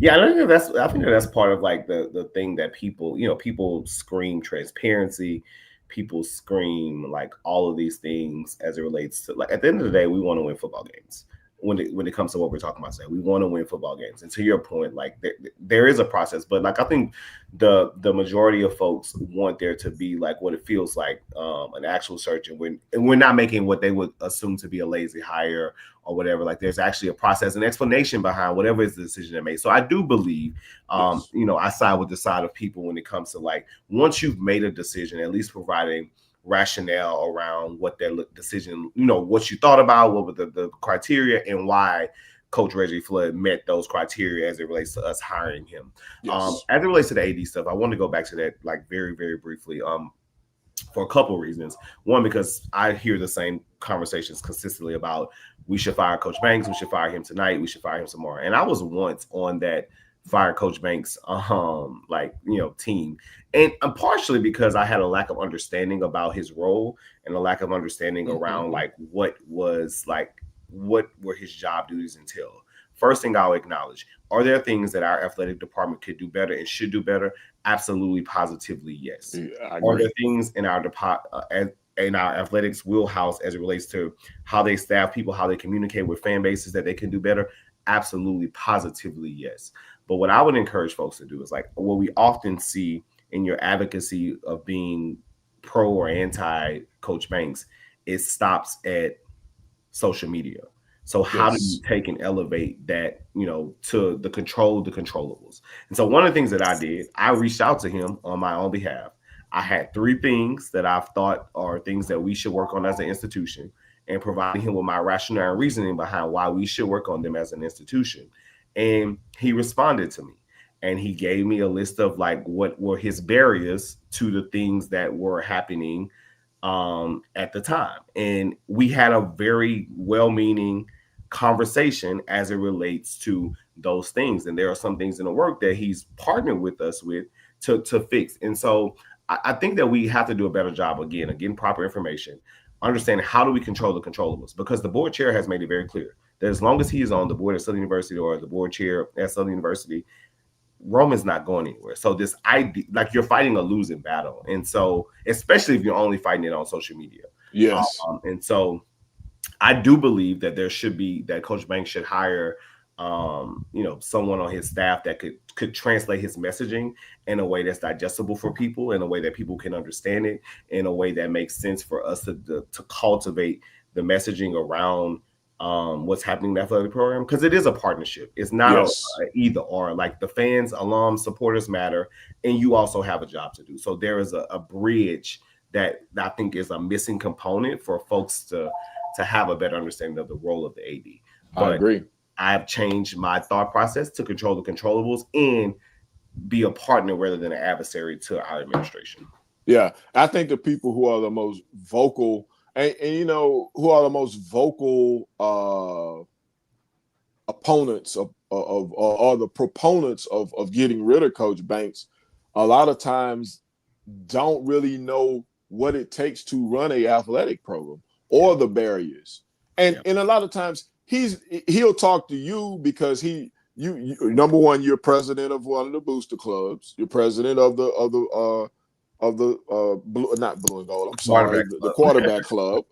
Yeah, I think that's part of like the thing that people, people scream transparency, people scream like all of these things as it relates to, like, at the end of the day, we want to win football games. When it comes to what we're talking about today, we want to win football games. And to your point, like there is a process, but like I think the majority of folks want there to be like what it feels like, an actual search, and we're not making what they would assume to be a lazy hire or whatever. Like there's actually a process and explanation behind whatever is the decision they made. So I do believe, Yes. I side with the side of people when it comes to like, once you've made a decision, at least providing rationale around what that decision, what you thought about, what were the criteria, and why Coach Reggie Flood met those criteria as it relates to us hiring him. Yes. As it relates to the AD stuff, I want to go back to that like very, very briefly. For a couple of reasons. One, because I hear the same conversations consistently about we should fire Coach Banks, we should fire him tonight, we should fire him tomorrow. And I was once on that fire Coach Banks team. And partially because I had a lack of understanding about his role and a lack of understanding around like what were his job duties entail. First thing I'll acknowledge, are there things that our athletic department could do better and should do better? Absolutely, positively, yes. Yeah, Are there things in our athletics wheelhouse as it relates to how they staff people, how they communicate with fan bases that they can do better? Absolutely, positively, yes. But what I would encourage folks to do is like what we often see in your advocacy of being pro or anti Coach Banks, it stops at social media. So how do you take and elevate that, to the controllables? And so one of the things that I did, I reached out to him on my own behalf. I had 3 things that I've thought are things that we should work on as an institution, and providing him with my rationale and reasoning behind why we should work on them as an institution. And he responded to me, and he gave me a list of like what were his barriers to the things that were happening at the time. And we had a very well-meaning conversation as it relates to those things. And there are some things in the work that he's partnered with us with to fix. And so I think that we have to do a better job of getting proper information, understanding how do we control the controllables, because the board chair has made it very clear that as long as he is on the board at Southern University or the board chair at Southern University, Roman's not going anywhere. So this idea, like you're fighting a losing battle. And so, especially if you're only fighting it on social media. Yes. And so I do believe that that Coach Banks should hire, someone on his staff that could translate his messaging in a way that's digestible for people, in a way that people can understand it, in a way that makes sense for us to cultivate the messaging around what's happening in the athletic program, because it is a partnership. It's not a either or. Like the fans, alums, supporters matter, and you also have a job to do. So there is a bridge that I think is a missing component for folks to have a better understanding of the role of the AD. But I agree. I've changed my thought process to control the controllables and be a partner rather than an adversary to our administration. Yeah, I think the people who are the most vocal and who are the most vocal opponents of or the proponents of getting rid of Coach Banks, a lot of times don't really know what it takes to run a athletic program or the barriers. And a lot of times he'll talk to you because you number one, you're president of one of the booster clubs. You're president of the not blue and gold. I'm sorry, the quarterback club.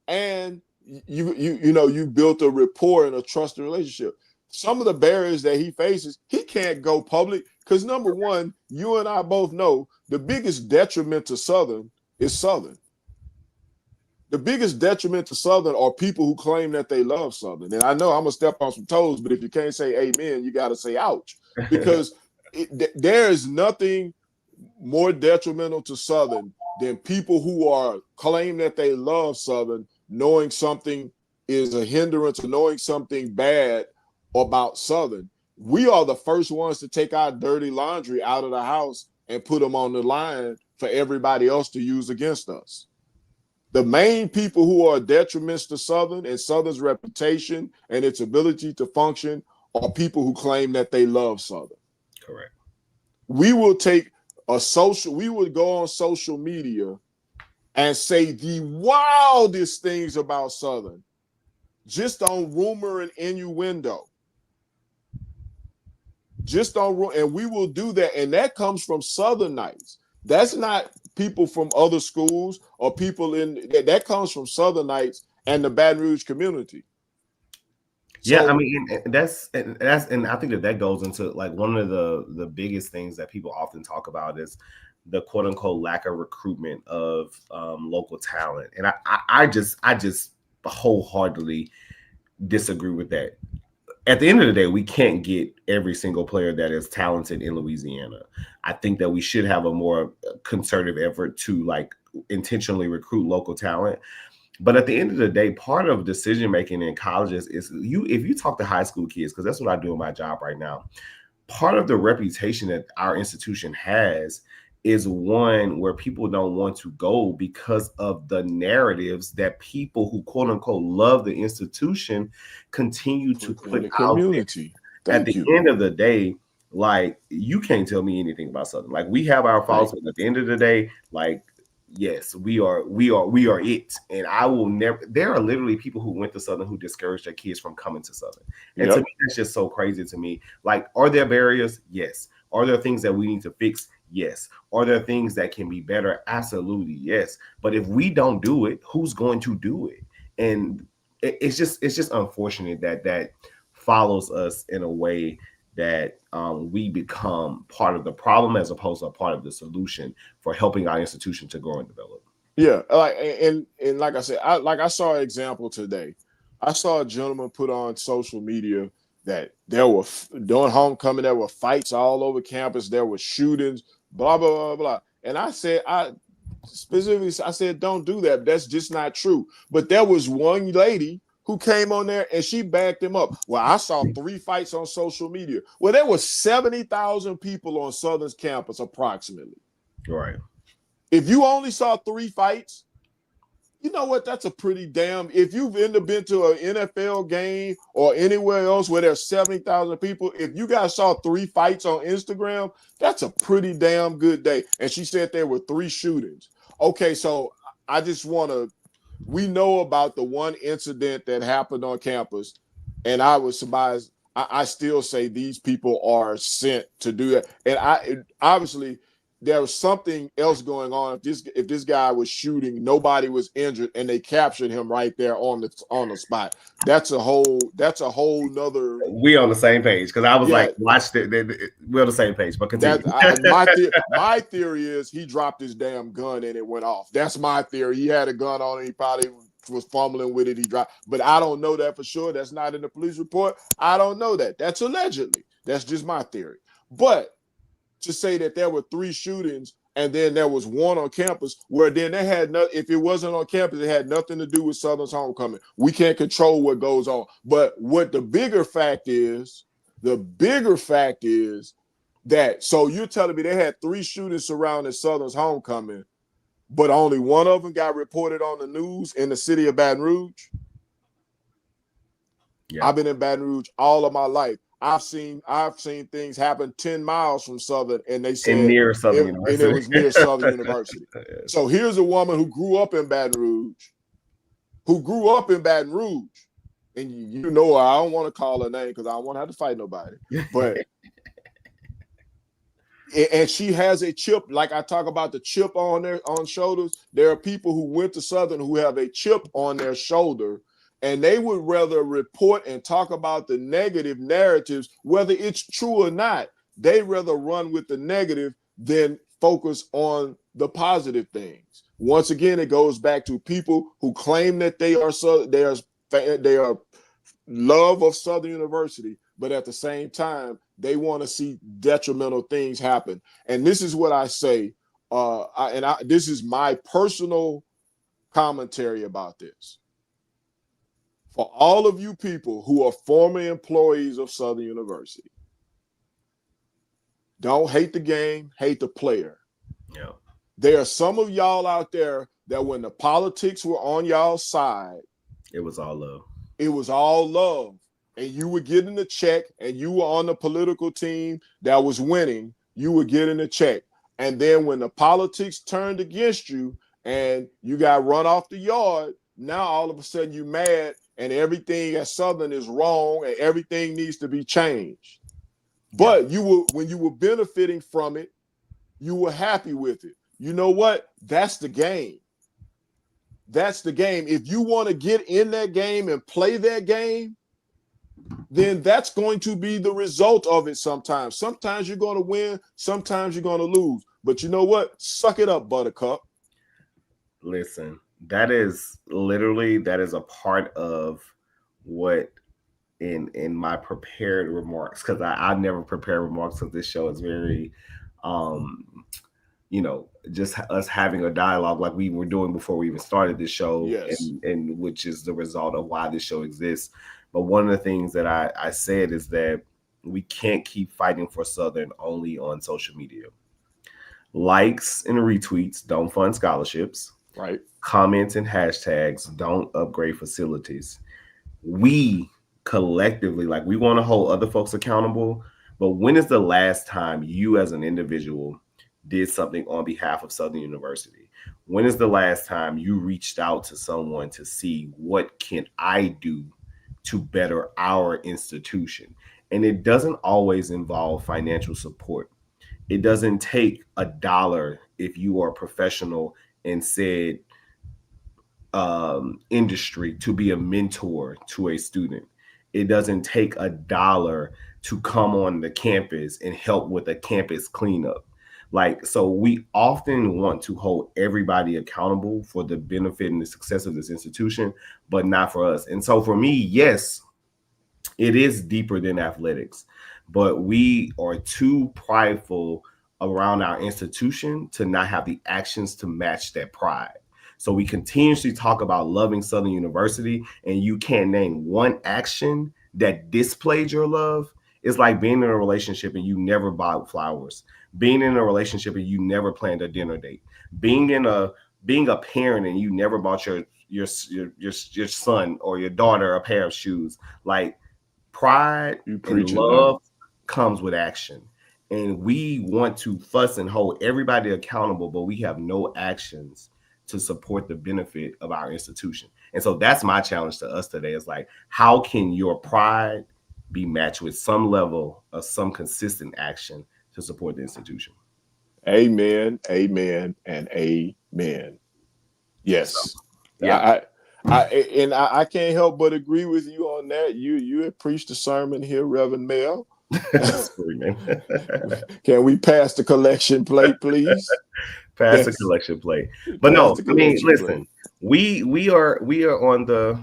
And you built a rapport and a trusted relationship. Some of the barriers that he faces, he can't go public because number one, you and I both know the biggest detriment to Southern is Southern. The biggest detriment to Southern are people who claim that they love Southern. And I know I'm gonna step on some toes, but if you can't say amen, you got to say ouch, because there is nothing more detrimental to Southern than people who are claim that they love Southern, knowing something is a hindrance or knowing something bad about Southern. We are the first ones to take our dirty laundry out of the house and put them on the line for everybody else to use against us. The main people who are detriments to Southern and Southern's reputation and its ability to function are people who claim that they love Southern. Correct. We will go on social media and say the wildest things about Southern just on rumor and innuendo. And we will do that. And that comes from Southernites. That's not people from other schools or people that comes from Southernites and the Baton Rouge community. Yeah, I mean, and I think that goes into like one of the biggest things that people often talk about is the quote unquote lack of recruitment of local talent, and I just wholeheartedly disagree with that. At the end of the day, we can't get every single player that is talented in Louisiana. I think that we should have a more concerted effort to like intentionally recruit local talent. But at the end of the day, part of decision making in colleges is if you talk to high school kids, because that's what I do in my job right now. Part of the reputation that our institution has is one where people don't want to go because of the narratives that people who quote unquote love the institution continue to put the community. At the end of the day, like you can't tell me anything about Southern. Like we have our faults, but at the end of the day, like yes, we are it. And I will never. There are literally people who went to Southern who discouraged their kids from coming to Southern, and to me that's just so crazy to me. Like, are there barriers? Yes. Are there things that we need to fix? Yes. Are there things that can be better? Absolutely, yes. But if we don't do it, who's going to do it? And it's just unfortunate that follows us in a way that we become part of the problem as opposed to a part of the solution for helping our institution to grow and develop. Yeah, like and like I said, I saw an example today. I saw a gentleman put on social media that there were during homecoming, there were fights all over campus, there were shootings, blah blah blah blah. And I said, don't do that. That's just not true. But there was one lady who came on there and she backed him up. Well, I saw 3 fights on social media. Well, there were 70,000 people on Southern's campus approximately. Right. If you only saw 3 fights, you know what? That's a pretty damn. If you've been to an NFL game or anywhere else where there's 70,000 people, if you guys saw 3 fights on Instagram, that's a pretty damn good day. And she said there were 3 shootings. Okay, so I just want to. We know about the one incident that happened on campus, and I was surprised. I still say these people are sent to do that, and obviously there was something else going on. If this guy was shooting, nobody was injured, and they captured him right there on the spot. That's a whole nother. We on the same page because I was like, watch we're on the same page. But continue. My theory is he dropped his damn gun and it went off. That's my theory. He had a gun on and he probably was fumbling with it. He dropped, but I don't know that for sure. That's not in the police report. I don't know that. That's allegedly. That's just my theory. But to say that there were 3 shootings and then there was one on campus where then they had if it wasn't on campus, it had nothing to do with Southern's homecoming. We can't control what goes on. But what the bigger fact is that, so you're telling me they had 3 shootings surrounding Southern's homecoming, but only one of them got reported on the news in the city of Baton Rouge? Yeah. I've been in Baton Rouge all of my life. I've seen things happen 10 miles from Southern, and they said near Southern University. And it was near Southern University. So here's a woman who grew up in Baton Rouge, and you know her. I don't want to call her name because I don't want to have to fight nobody. But and she has a chip, like I talk about the chip on shoulders. There are people who went to Southern who have a chip on their shoulder. And they would rather report and talk about the negative narratives, whether it's true or not. They rather run with the negative than focus on the positive things. Once again, it goes back to people who claim that they are love of Southern University, but at the same time, they want to see detrimental things happen. And this is what I say, this is my personal commentary about this. For all of you people who are former employees of Southern University, don't hate the game, hate the player. Yeah. There are some of y'all out there that when the politics were on y'all's side, it was all love. It was all love. And you were getting a check, and you were on the political team that was winning, you were getting a check. And then when the politics turned against you and you got run off the yard, now all of a sudden you're mad and everything at Southern is wrong and everything needs to be changed. But when you were benefiting from it, you were happy with it. You know what? That's the game. That's the game. If you want to get in that game and play that game, then that's going to be the result of it sometimes. Sometimes you're going to win, sometimes you're going to lose. But you know what? Suck it up, Buttercup. Listen, that is a part of what in my prepared remarks, because I never prepare remarks of this show. It's very just us having a dialogue like we were doing before we even started this show, yes. and which is the result of why this show exists. But one of the things that I said is that we can't keep fighting for Southern only on social media. Likes and retweets don't fund scholarships. Right. Comments and hashtags don't upgrade facilities. We collectively, we want to hold other folks accountable, but when is the last time you as an individual did something on behalf of Southern University? When is the last time you reached out to someone to see what can I do to better our institution? And it doesn't always involve financial support. It doesn't take $1 if you are a professional in said industry to be a mentor to a student. It doesn't take $1 to come on the campus and help with a campus cleanup. So we often want to hold everybody accountable for the benefit and the success of this institution, but not for us. And so for me, yes, it is deeper than athletics, but we are too prideful around our institution to not have the actions to match that pride. So we continuously talk about loving Southern University, and you can't name one action that displayed your love. It's like being in a relationship and you never bought flowers. Being in a relationship and you never planned a dinner date. Being a parent and you never bought your son or your daughter a pair of shoes. Pride and love comes with action. And we want to fuss and hold everybody accountable, but we have no actions to support the benefit of our institution. And so that's my challenge to us today, is how can your pride be matched with some level of some consistent action to support the institution? Amen, amen, and amen. Yes. So, yeah. I can't help but agree with you on that. You had preached a sermon here, Reverend Melle. Can we pass the collection plate, please? Pass the collection plate. But no, I mean, listen, we are on the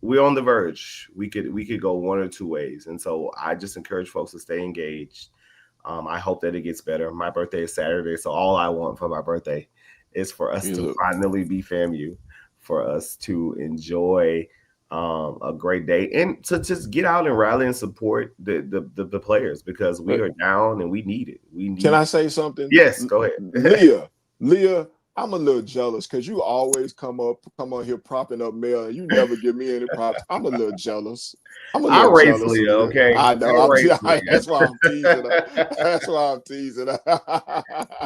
verge. We could go one or two ways. And so I just encourage folks to stay engaged. I hope that it gets better. My birthday is Saturday, so all I want for my birthday is for us to finally be FAMU, for us to enjoy a great day, and to just get out and rally and support the players, because we are down and we need it. Can I say something? Yes, go ahead. Leah, I'm a little jealous because you always come on here propping up Melle, and you never give me any props. I'm a little jealous. I raised Leah, okay? I know. That's why I'm teasing her. That's why I'm teasing her.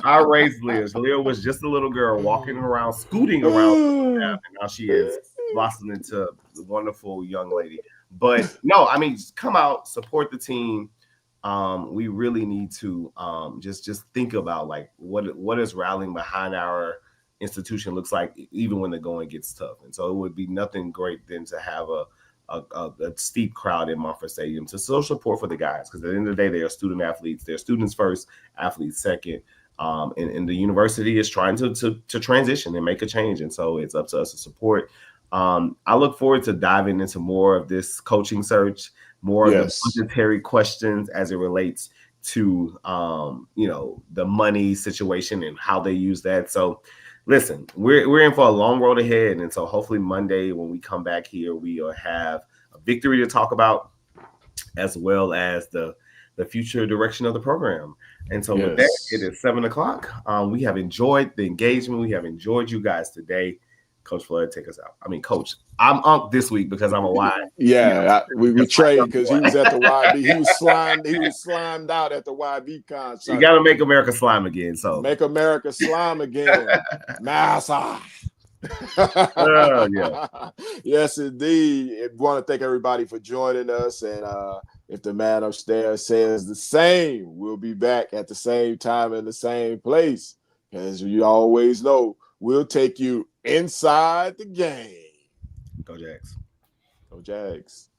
I raised Leah. Leah was just a little girl walking around, scooting around, and now she is blossomed into a wonderful young lady. But no, I mean, just come out, support the team. We really need to just think about what is rallying behind our institution looks like, even when the going gets tough. And so it would be nothing great than to have a steep crowd in Mumford Stadium to show support for the guys, because at the end of the day, they are student athletes. They're students first, athletes second. And the university is trying to transition and make a change. And so it's up to us to support. I look forward to diving into more of this coaching search, more of the budgetary questions as it relates to the money situation and how they use that. So listen, we're in for a long road ahead. And so hopefully Monday when we come back here, we'll have a victory to talk about, as well as the the future direction of the program. And so with that, Yes. it is 7:00. We have enjoyed the engagement. We have enjoyed you guys today. Coach Flood, take us out. I mean, Coach, I'm Unc this week because I'm a wide. Yeah, we trade because he was at the YB. He was He slimed out at the YB concert. You got to make America slime again. So make America slime again. Massa. Yeah. Yes, indeed. I want to thank everybody for joining us. And if the man upstairs says the same, we'll be back at the same time in the same place. As you always know, we'll take you inside the game. Go Jags. Go Jags.